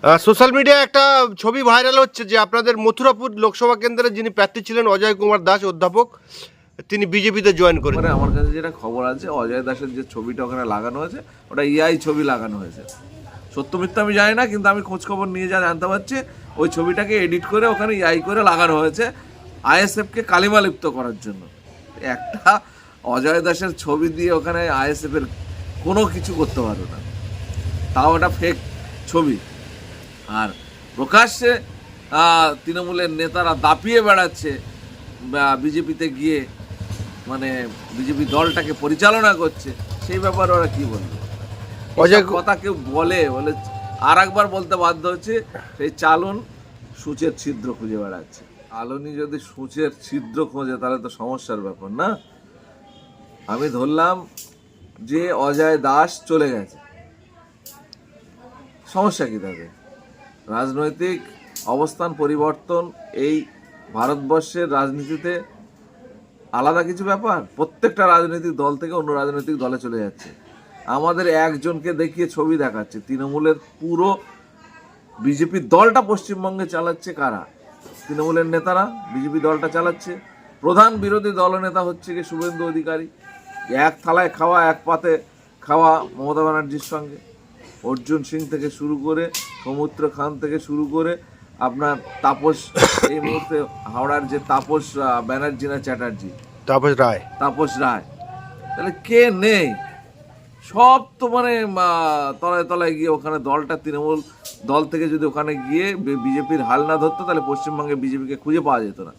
Social মিডিয়ায় একটা ছবি ভাইরাল হচ্ছে যে আপনাদের মথুরাপুর লোকসভা কেন্দ্রে যিনি প্রার্থী ছিলেন অজয় কুমার দাস অধ্যাপক, তিনি বিজেপিতে জয়েন করেন। আমার কাছে যেটা খবর আছে, অজয় দাসের যে ছবিটা ওখানে লাগানো হয়েছে ওটা ইআই ছবি লাগানো হয়েছে। সত্য মিথ্যা আমি জানি না, কিন্তু আমি খোঁজ খবর নিয়ে যা জানতে পারছি ওই ছবিটাকে এডিট করে ওখানে ইআই করে লাগানো হয়েছে আইএসএফকে কালিমা লিপ্ত করার জন্য। একটা অজয় দাসের ছবি দিয়ে ওখানে আইএসএফের কোনো কিছু করতে পারবে না, তাও ওটা ফেক ছবি। আর প্রকাশ্যে তৃণমূলের নেতারা দাপিয়ে বেড়াচ্ছে বিজেপিতে গিয়ে, মানে বিজেপি দলটাকে পরিচালনা করছে, সেই ব্যাপারে ওরা কি বলবে? অজয় কথা কেউ বলে আর একবার বলতে বাধ্য হচ্ছে, সেই চালন সূচের ছিদ্র খুঁজে বেড়াচ্ছে। আলোনি যদি সূচের ছিদ্র খোঁজে তাহলে তো সমস্যার ব্যাপার না। আমি ধরলাম যে অজয় দাস চলে গেছে, সমস্যা কি তাদের? রাজনৈতিক অবস্থান পরিবর্তন এই ভারতবর্ষের রাজনীতিতে আলাদা কিছু ব্যাপার। প্রত্যেকটা রাজনৈতিক দল থেকে অন্য রাজনৈতিক দলে চলে যাচ্ছে। আমাদের একজনকে দেখিয়ে ছবি দেখাচ্ছে। তৃণমূলের পুরো বিজেপির দলটা পশ্চিমবঙ্গে চালাচ্ছে কারা? তৃণমূলের নেতারা বিজেপি দলটা চালাচ্ছে। প্রধান বিরোধী দলনেতা হচ্ছে কি শুভেন্দু অধিকারী, এক থালায় খাওয়া এক পাতে খাওয়া মমতা ব্যানার্জির সঙ্গে। অর্জুন সিং থেকে শুরু করে, সমুদ্র খান থেকে শুরু করে, আপনার তাপস, এই মুহূর্তে হাওড়ার যে তাপস ব্যানার্জি না চ্যাটার্জি, তাপস রায়, তাহলে কে নেই? সব তো মানে তলায় তলায় গিয়ে ওখানে দলটা তৃণমূল দল থেকে যদি ওখানে গিয়ে বিজেপির হাল না ধরতো তাহলে পশ্চিমবঙ্গে বিজেপিকে খুঁজে পাওয়া যেত না।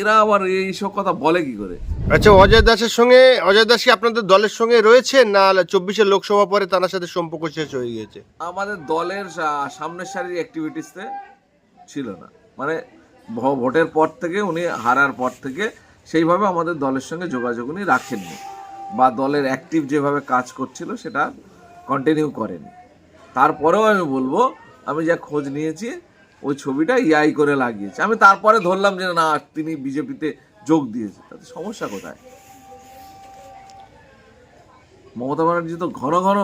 এরা আবার এইসব কথা বলে কি করে? আচ্ছা, অজয় দাস কি আপনাদের দলের সঙ্গে রয়েছে, না 24-এর লোকসভা পরে তার সাথে সম্পর্ক শেষ হয়ে গিয়েছে? আমাদের দলের সামনের সারির অ্যাক্টিভিটিসতে ছিল না, মানে ভোটের পর থেকে, উনি হারার পর থেকে সেইভাবে আমাদের দলের সঙ্গে যোগাযোগ উনি রাখেননি, বা দলের অ্যাক্টিভ যেভাবে কাজ করছিল সেটা কন্টিনিউ করেনি। তারপরেও আমি বলবো, আমি যা খোঁজ নিয়েছি ওই ছবিটা ইআই করে লাগিয়েছে। আমি তারপরে ধরলাম যে না, তিনি বিজেপিতে যোগ দিয়েছে। তাতে সমস্যা কোথায়? মমতা ব্যানার্জি তো ঘন ঘন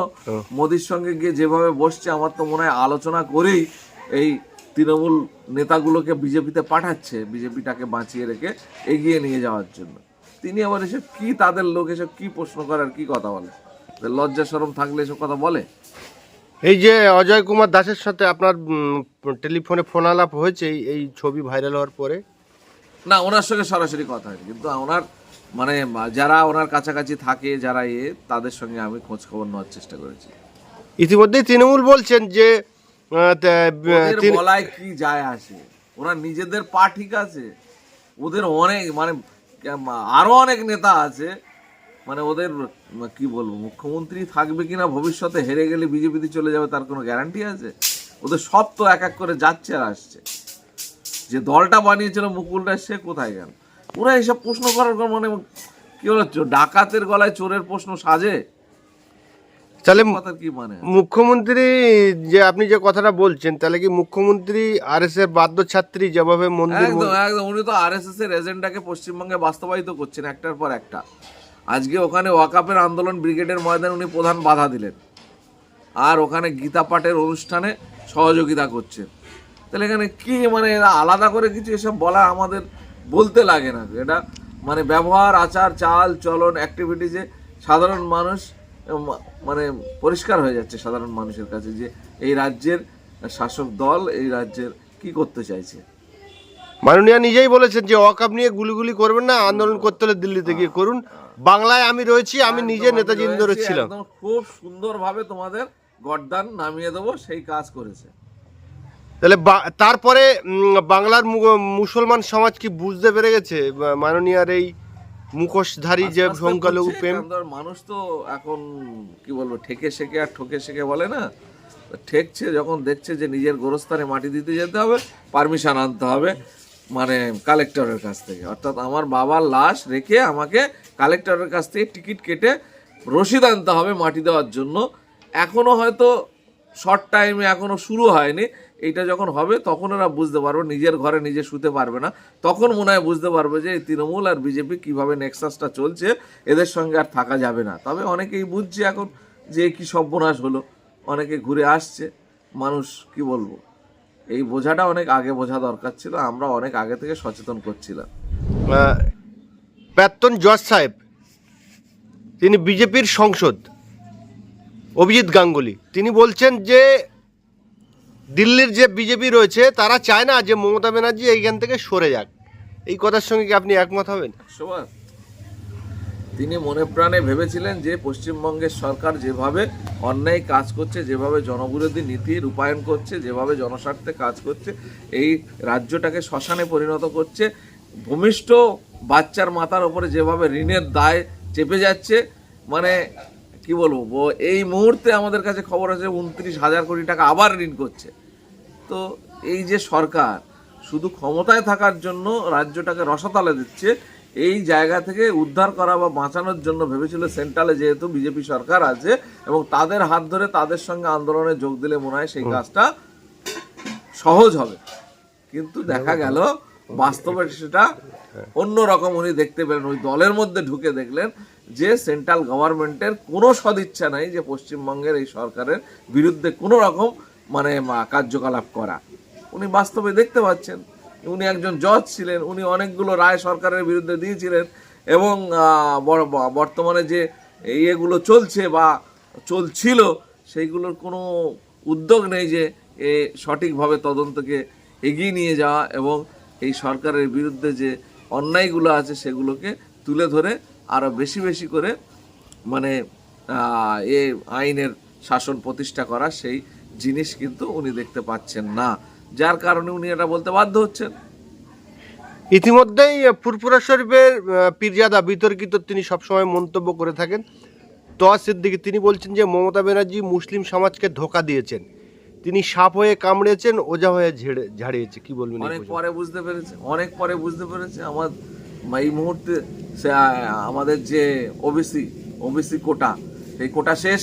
মোদির সঙ্গে গিয়ে যেভাবে বসছে, আমার তো মনে হয় আলোচনা করেই এই তৃণমূল নেতাগুলোকে বিজেপিতে পাঠাচ্ছে, বিজেপিটাকে বাঁচিয়ে রেখে এগিয়ে নিয়ে যাওয়ার জন্য। তিনি আবার এসব কি, তাদের লোক এসব কি প্রশ্ন করার কি কথা বলে? লজ্জা শরম থাকলে এসব কথা বলে? এই যে অজয় কুমার দাসের সাথে আপনার টেলিফোনে ফোন আলাপ হয়েছে এই ছবি ভাইরাল হওয়ার পরে? না, ওনার সঙ্গে সরাসরি কথা হয়নি, কিন্তু ওনার মানে যারা ওনার কাছাকাছি থাকে, যারা তাদের সঙ্গে আমি খোঁজ খবর নেওয়ার চেষ্টা করেছি। ইতিমধ্যেই তৃণমূল বলছেন যে বলায় কি যায় আসে, ওরা নিজেদের পা ঠিক আছে। ওদের অনেক মানে আরো অনেক নেতা আছে, মানে ওদের কি বলবো, মুখ্যমন্ত্রী থাকবে কিনা ভবিষ্যতে, হেরে গেলে বিজেপিতে চলে যাবে তার কোনো গ্যারান্টি আছে? ওদের সব তো এক এক করে যাচ্ছে আর আসছে। যে দলটা বানিয়েছিল মুকুলটা, সে কোথায় গেল? ওরা এইসব প্রশ্ন করার মানে কি হলো, ডাকাতের গলায় চোরের প্রশ্ন সাজে? তাহলে কি মানে মুখ্যমন্ত্রী যে আপনি যে কথাটা বলছেন, তাহলে কি মুখ্যমন্ত্রী আরএস এর বাদ্য ছাত্রী, যেভাবে মন্দির? একদম উনি তো আরএসএস এর এজেন্ডাকে পশ্চিমবঙ্গে বাস্তবায়িত করছেন একটার পর একটা। আজকে ওখানে ওয়াকাফের আন্দোলন ব্রিগেডের ময়দানে উনি প্রধান বাধা দিলেন, আর ওখানে গীতা পাঠের অনুষ্ঠানে সহযোগিতা করছেন। তাহলে এখানে কি মানে এরা আলাদা করে কিছু এসব বলা আমাদের বলতে লাগে না? এটা মানে ব্যবহার, আচার, চাল চলন, অ্যাক্টিভিটিসে সাধারণ মানুষ মানে পরিষ্কার হয়ে যাচ্ছে সাধারণ মানুষের কাছে যে এই রাজ্যের শাসক দল এই রাজ্যের কি করতে চাইছে। মাননীয় নিজেই বলেছেন যে ওয়াকআপ নিয়ে গুলিগুলি করবেন না, আন্দোলন করতে হলে দিল্লিতে গিয়ে করুন, বাংলায় আমি রয়েছি, আমি নিজে নেতাজি ইন্দোরে ছিলাম। খুব সুন্দরভাবে তোমাদের গর্দান নামিয়ে দেবো, সেই কাজ করেছে। তাহলে তারপরে বাংলার মুসলমান সমাজ কি বুঝতে পেরে গেছে মাননীয়ার এই মুখোশধারী যে সংখ্যালঘু প্রেম? মানুষ তো এখন কি বলবো, ঠেকে শেখে আর ঠকে শেখে বলে না, ঠেকছে যখন দেখছে যে নিজের গোরস্থানে মাটি দিতে যেতে হবে, পারমিশন আনতে হবে মানে কালেক্টরের কাছ থেকে। অর্থাৎ আমার বাবার লাশ রেখে আমাকে কালেক্টরের কাছ থেকে টিকিট কেটে রসিদ আনতে হবে মাটি দেওয়ার জন্য। এখনো হয়তো শর্ট টাইমে এখনো শুরু হয়নি, এইটা যখন হবে তখন ওরা বুঝতে পারবে, নিজের ঘরে নিজে শুতে পারবে না, তখন মনে হয় বুঝতে পারবে যে তৃণমূল আর বিজেপি কিভাবে নেক্সাসটা চলছে, এদের সঙ্গে আর থাকা যাবে না। তবে অনেকেই বুঝছে এখন যে কি সর্বনাশ হলো, অনেকে ঘুরে আসছে। মানুষ কি বলবো, এই বোঝাটা অনেক আগে বোঝা দরকার ছিল, আমরা অনেক আগে থেকে সচেতন করছিলাম। প্রাক্তন জজ সাহেব, তিনি বিজেপির সংসদ, অভিজিৎ গাঙ্গুলি, তিনি বলছেন যে দিল্লির যে বিজেপি রয়েছে তারা চায় না যে মমতা ব্যানার্জি এইখান থেকে সরে যাক। এই কথার সঙ্গে কি আপনি একমত হবেন? 100বার। তিনি মনে প্রাণে ভেবেছিলেন যে পশ্চিমবঙ্গের সরকার যেভাবে অন্যায় কাজ করছে, যেভাবে জনবিরোধী নীতি রূপায়ণ করছে, যেভাবে জনস্বার্থে কাজ করছে, এই রাজ্যটাকে শ্মশানে পরিণত করছে, ভূমিষ্ঠ বাচ্চার মাথার উপরে যেভাবে ঋণের দায় চেপে যাচ্ছে, মানে কি বলবো, এই মুহূর্তে আমাদের কাছে খবর আছে 29,000 কোটি টাকা আবার ঋণ করছে। তো এই যে সরকার শুধু ক্ষমতায় থাকার জন্য রাজ্যটাকে রসাতলে দিচ্ছে, এই জায়গা থেকে উদ্ধার করা বা বাঁচানোর জন্য ভেবেছিল সেন্ট্রালে যেহেতু বিজেপি সরকার আছে এবং তাদের হাত ধরে তাদের সঙ্গে আন্দোলনে যোগ দিলে মনে হয় সেই কাজটা সহজ হবে। কিন্তু দেখা গেল বাস্তবে সেটা অন্যরকম। উনি দেখতে পেলেন, ওই দলের মধ্যে ঢুকে দেখলেন যে সেন্ট্রাল গভর্নমেন্টের কোনো সদিচ্ছা নাই যে পশ্চিমবঙ্গের এই সরকারের বিরুদ্ধে কোনো রকম মানে কার্যকলাপ করা। উনি বাস্তবে দেখতে পাচ্ছেন। উনি একজন জজ ছিলেন, উনি অনেকগুলো রায় সরকারের বিরুদ্ধে দিয়েছিলেন এবং বর্তমানে যে এগুলো চলছে বা চলছিল সেইগুলোর কোনো উদ্যোগ নেই যে সঠিকভাবে তদন্তকে এগিয়ে নিয়ে যাওয়া এবং এই সরকারের বিরুদ্ধে যে অন্যায়গুলো আছে সেগুলোকে তুলে ধরে আরও বেশি বেশি করে মানে আইনের শাসন প্রতিষ্ঠা করা, সেই জিনিস কিন্তু উনি দেখতে পাচ্ছেন না, যার কারণে উনি এটা বলতে বাধ্য হচ্ছেন। ইতিমধ্যেই ফুরফুরা শরীফের পীরজাদা বিতর্কিত, তিনি সবসময় মন্তব্য করে থাকেন, তোয়া সিদ্দিকী, তিনি বলছেন যে মমতা ব্যানার্জি মুসলিম সমাজকে ধোঁকা দিয়েছেন, তিনি সাপ হয়ে কামড়েছেন, ওঝা হয়ে ঝাড়িয়েছে। কি বলবেন? অনেক পরে বুঝতে পেরেছে আমার এই মুহূর্তে আমাদের যে ওবিসি কোটা, সেই কোটা শেষ,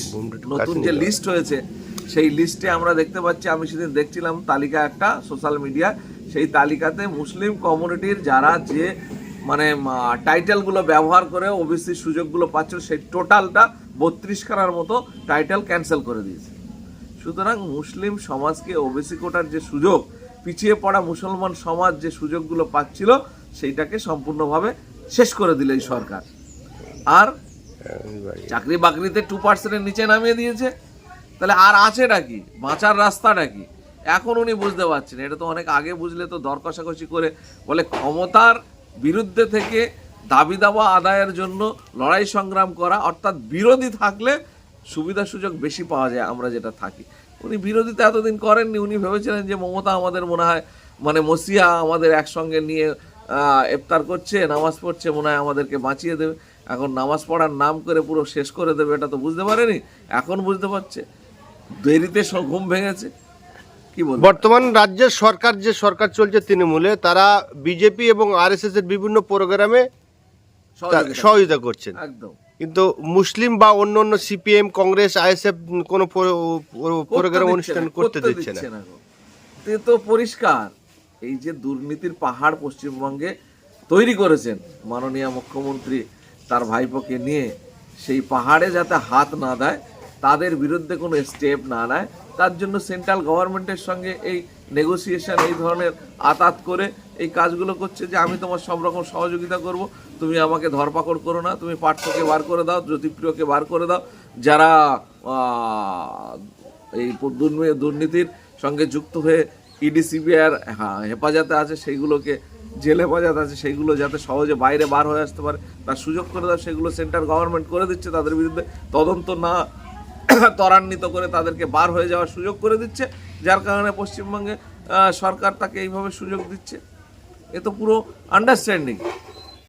নতুন যে লিস্ট হয়েছে সেই লিস্টে আমরা দেখতে পাচ্ছি, আমি সেদিন দেখছিলাম তালিকা একটা সোশ্যাল মিডিয়া, সেই তালিকাতে মুসলিম কমিউনিটির যারা যে মানে টাইটেলগুলো ব্যবহার করে ওবিসি সুযোগগুলো পাচ্ছিল সেই টোটালটা 32খানার মতো টাইটেল ক্যান্সেল করে দিয়েছে। সুতরাং মুসলিম সমাজকে ওবিসি কোটার যে সুযোগ, পিছিয়ে পড়া মুসলমান সমাজ যে সুযোগগুলো পাচ্ছিল সেইটাকে সম্পূর্ণভাবে শেষ করে দিল এই সরকার। আর চাকরি বাকরিতে 2% নিচে নামিয়ে দিয়েছে। তাহলে আর আছেটা কি? বাঁচার রাস্তাটা কি? এখন উনি বুঝতে পারছেন। এটা তো অনেক আগে বুঝলে তো দর কষাকষি করে বলে ক্ষমতার বিরুদ্ধে থেকে দাবি দাবা আদায়ের জন্য লড়াই সংগ্রাম করা, অর্থাৎ বিরোধী থাকলে সুবিধা সুযোগ বেশি পাওয়া যায়। আমরা যেটা থাকি, উনি বিরোধিতা এতদিন করেননি। উনি ভেবেছিলেন যে মমতা আমাদের মনে হয় মানে মসিয়া আমাদের একসঙ্গে নিয়ে ইফতার করছে, নামাজ পড়ছে, মনে হয় আমাদেরকে বাঁচিয়ে দেবে। এখন নামাজ পড়ার নাম করে পুরো শেষ করে দেবে, এটা তো বুঝতে পারেনি। এখন বুঝতে পারছে, দেরিতে ঘুম ভেঙেছে। কি বলবো, বর্তমান রাজ্যের সরকার, যে সরকার চলছে তৃণমূলে, তারা বিজেপি এবং আরএসএস এর বিভিন্ন প্রোগ্রামে সহযোগিতা করছেন একদম, কিন্তু মুসলিম বা অন্য অন্য সিপিএম, কংগ্রেস, আইএসএফ কোনো প্রোগ্রাম অনুষ্ঠান করতে দিচ্ছে না। এ তো পরিষ্কার। এই যে দুর্নীতির পাহাড় পশ্চিমবঙ্গে তৈরি করেছেন মাননীয় মুখ্যমন্ত্রী তার ভাইপোকে নিয়ে, সেই পাহাড়ে যাতে হাত না দেয়, তাদের বিরুদ্ধে কোনো স্টেপ না নেয়, তার জন্য সেন্ট্রাল গভর্নমেন্টের সঙ্গে এই নেগোসিয়েশন, এই ধরনের আতাত করে এই কাজগুলো করছে যে আমি তোমার সব রকম সহযোগিতা করব, তুমি আমাকে ধরপাকড় করো না, তুমি পার্থকে বার করে দাও, জ্যোতিপ্রিয়কে বার করে দাও, যারা এই দুর্নীতির সঙ্গে যুক্ত হয়ে ইডি সিবিআইয়ের হেফাজতে আছে, সেইগুলোকে জেল হেফাজত আছে, সেইগুলো যাতে সহজে বাইরে বার হয়ে আসতে পারে তার সুযোগ করে দাও। সেগুলো সেন্ট্রাল গভর্নমেন্ট করে দিচ্ছে, তাদের বিরুদ্ধে তদন্ত না ত্বরান্বিত করে তাদেরকে বার হয়ে যাওয়ার সুযোগ করে দিচ্ছে, যার কারণে পশ্চিমবঙ্গে সরকার তাকে এইভাবে সুযোগ দিচ্ছে। এ তো পুরো আন্ডারস্ট্যান্ডিং।